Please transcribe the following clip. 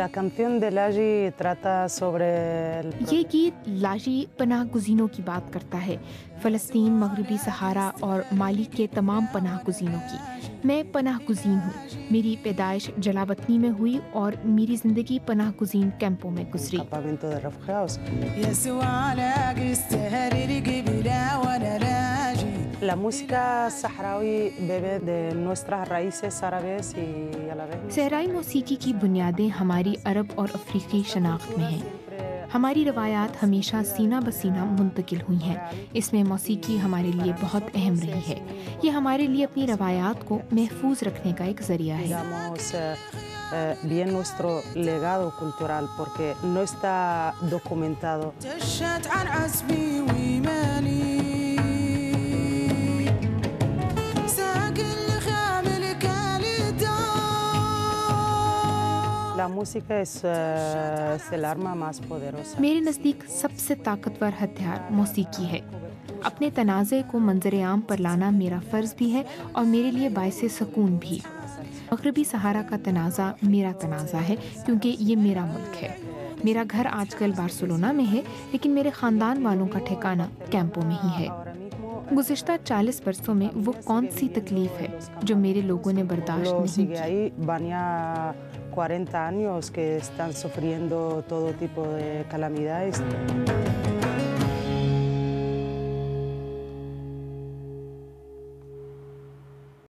La canción de Laji trata sobre ये गीत लाजी पनाह गुज़ीनों की बात करता है, फ़लस्तीन, मगरबी सहारा और माली के तमाम पनाह गुज़ीनों की। मैं पनाह गुज़ीन हूँ। मेरी पैदाइश जलावतनी में हुई और मेरी ज़िंदगी पनाह गुज़ीन कैंपों में गुजरी। campamento de refugiados. La música saharaui bebe de nuestras raíces árabes y a la vez सहराई मौसीकी की बुनियादें हमारी अरब और अफ्रीकी शनाख्त में हैं। हमारी रवायात हमेशा सीना बसीना मुंतकिल हुई हैं। इसमें मौसीकी हमारे लिए बहुत अहम रही है। ये हमारे लिए अपनी रवायात को महफूज रखने का एक ज़रिया है। digamos bien nuestro legado cultural porque no está documentado. La música es el arma más poderosa. मेरे नज़दीक सबसे ताकतवर हथियार मौसीकी है। अपने तनाज़े को मंजर आम पर लाना मेरा फ़र्ज़ भी है और मेरे लिए बाइसे सकून भी। मगरबी सहारा का तनाज़ा मेरा तनाज़ा है क्योंकि ये मेरा मुल्क है। मेरा घर आजकल बार्सिलोना में है, लेकिन मेरे ख़ानदान वालों का ठिकाना कैंपों में ही है। गुज़िश्ता 40 बरसों में वो कौन सी तकलीफ़ है जो मेरे लोगों ने बर्दाश्त नहीं Sigue की। ahí, van ya 40 años que están sufriendo todo tipo de calamidades.